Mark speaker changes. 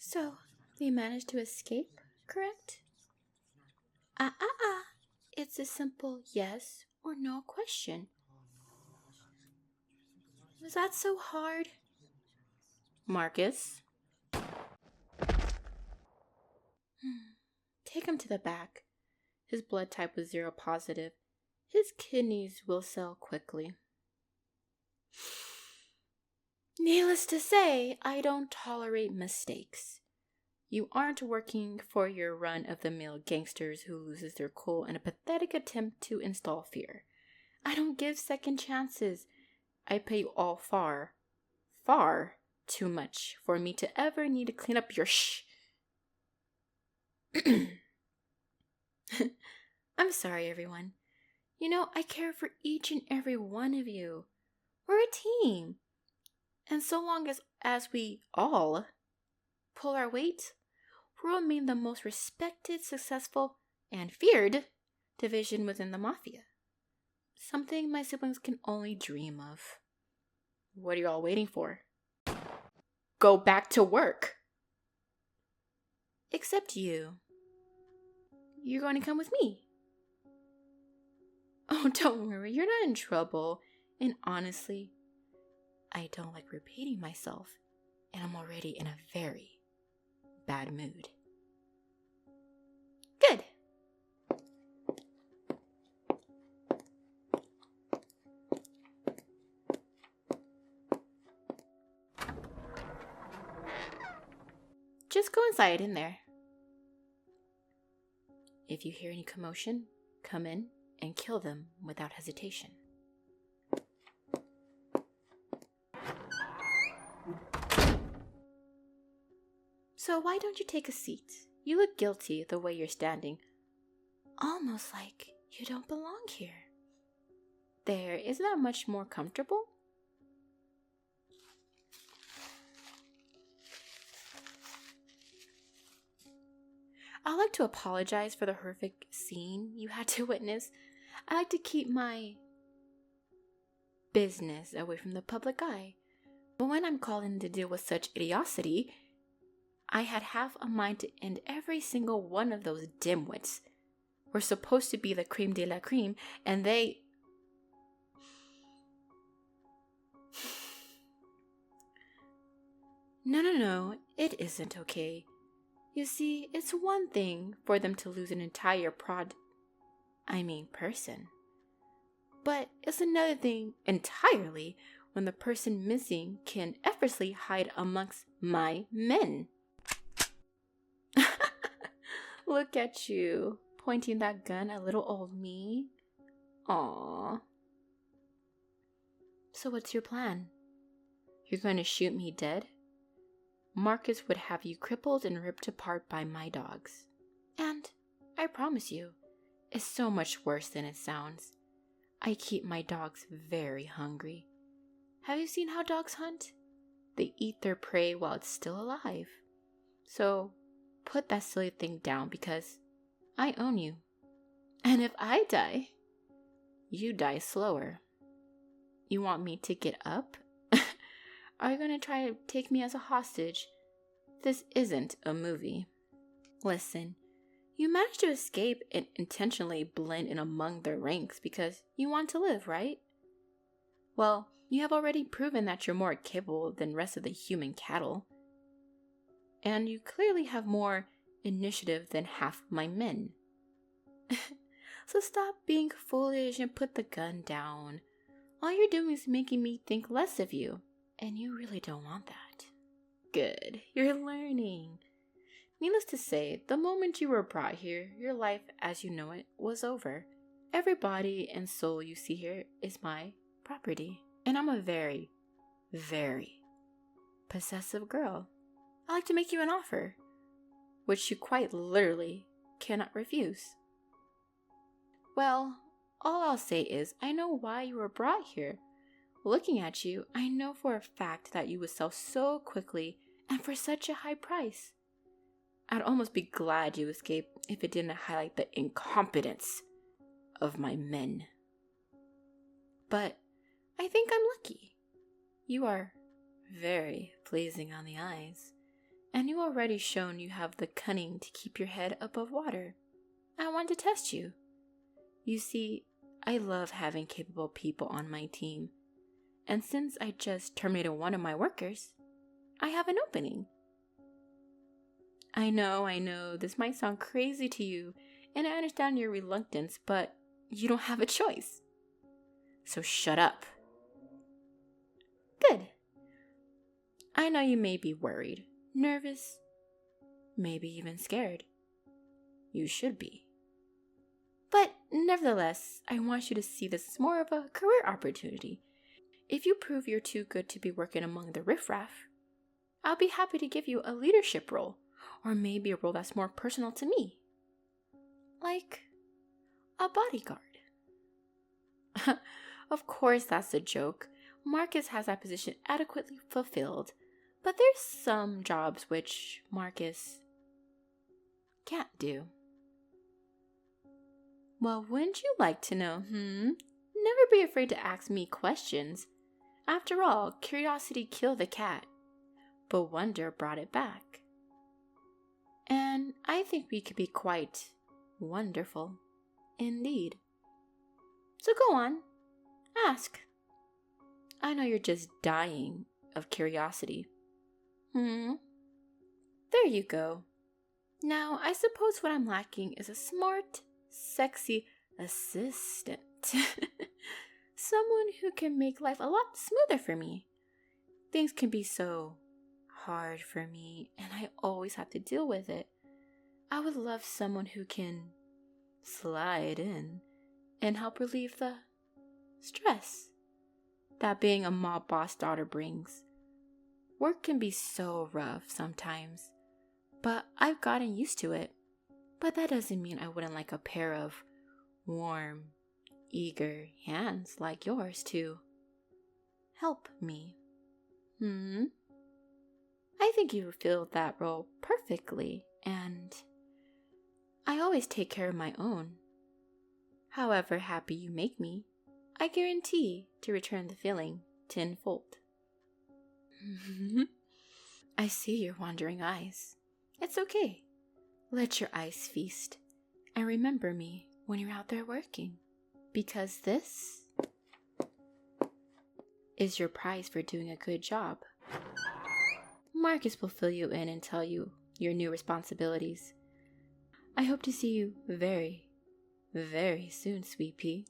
Speaker 1: So, they managed to escape, correct? It's a simple yes or no question. Was that so hard? Marcus? Take him to the back. His blood type was 0 positive. His kidneys will sell quickly. Needless to say, I don't tolerate mistakes. You aren't working for your run-of-the-mill gangsters who loses their cool in a pathetic attempt to install fear. I don't give second chances. I pay you all far too much for me to ever need to clean up your shh. I'm sorry, everyone. You know, I care for each and every one of you. We're a team. And so long as we all pull our weight, we'll remain the most respected, successful, and feared division within the Mafia. Something my siblings can only dream of. What are you all waiting for? Go back to work. Except you. You're going to come with me. Oh, don't worry, you're not in trouble. And honestly, I don't like repeating myself, and I'm already in a very bad mood. Good. Just go inside in there. If you hear any commotion, come in and kill them without hesitation. So why don't you take a seat? You look guilty the way you're standing. Almost like you don't belong here. There, isn't that much more comfortable? I'd like to apologize for the horrific scene you had to witness. I like to keep my business away from the public eye. But when I'm called in to deal with such idiocy, I had half a mind to end every single one of those dimwits. We're supposed to be the creme de la creme, and they... No, it isn't okay. You see, it's one thing for them to lose an entire person. But it's another thing entirely when the person missing can effortlessly hide amongst my men. Look at you, pointing that gun at little old me. Aww. So what's your plan? You're going to shoot me dead? Marcus would have you crippled and ripped apart by my dogs. And, I promise you, it's so much worse than it sounds. I keep my dogs very hungry. Have you seen how dogs hunt? They eat their prey while it's still alive. So, put that silly thing down because I own you. And if I die, you die slower. You want me to get up? Are you going to try to take me as a hostage? This isn't a movie. Listen, you managed to escape and intentionally blend in among their ranks because you want to live, right? Well, you have already proven that you're more capable than the rest of the human cattle. And you clearly have more initiative than half my men. So stop being foolish and put the gun down. All you're doing is making me think less of you. And you really don't want that. Good, you're learning. Needless to say, the moment you were brought here, your life as you know it was over. Every body and soul you see here is my property. And I'm a very, very possessive girl. I like to make you an offer, which you quite literally cannot refuse. Well, all I'll say is I know why you were brought here. Looking at you, I know for a fact that you would sell so quickly and for such a high price. I'd almost be glad you escaped if it didn't highlight the incompetence of my men. But I think I'm lucky. You are very pleasing on the eyes. And you already shown you have the cunning to keep your head above water. I want to test you. You see, I love having capable people on my team. And since I just terminated one of my workers, I have an opening. I know, this might sound crazy to you, and I understand your reluctance, but you don't have a choice. So shut up. Good. I know you may be worried, nervous, maybe even scared. You should be. But nevertheless, I want you to see this as more of a career opportunity. If you prove you're too good to be working among the riffraff, I'll be happy to give you a leadership role, or maybe a role that's more personal to me. Like a bodyguard. Of course, that's a joke. Marcus has that position adequately fulfilled, but there's some jobs which Marcus can't do. Well, wouldn't you like to know, Never be afraid to ask me questions. After all, curiosity killed the cat, but wonder brought it back. And I think we could be quite wonderful indeed. So go on, ask. I know you're just dying of curiosity. There you go. Now, I suppose what I'm lacking is a smart, sexy assistant. Someone who can make life a lot smoother for me. Things can be so hard for me, and I always have to deal with it. I would love someone who can slide in and help relieve the stress that being a mob boss daughter brings. Work can be so rough sometimes, but I've gotten used to it. But that doesn't mean I wouldn't like a pair of warm, eager hands like yours to help me. I think you filled that role perfectly, and I always take care of my own. However happy you make me, I guarantee to return the feeling tenfold. I see your wandering eyes. It's okay. Let your eyes feast, and remember me when you're out there working, because this is your prize for doing a good job. Marcus will fill you in and tell you your new responsibilities. I hope to see you very, very soon, Sweet Pea.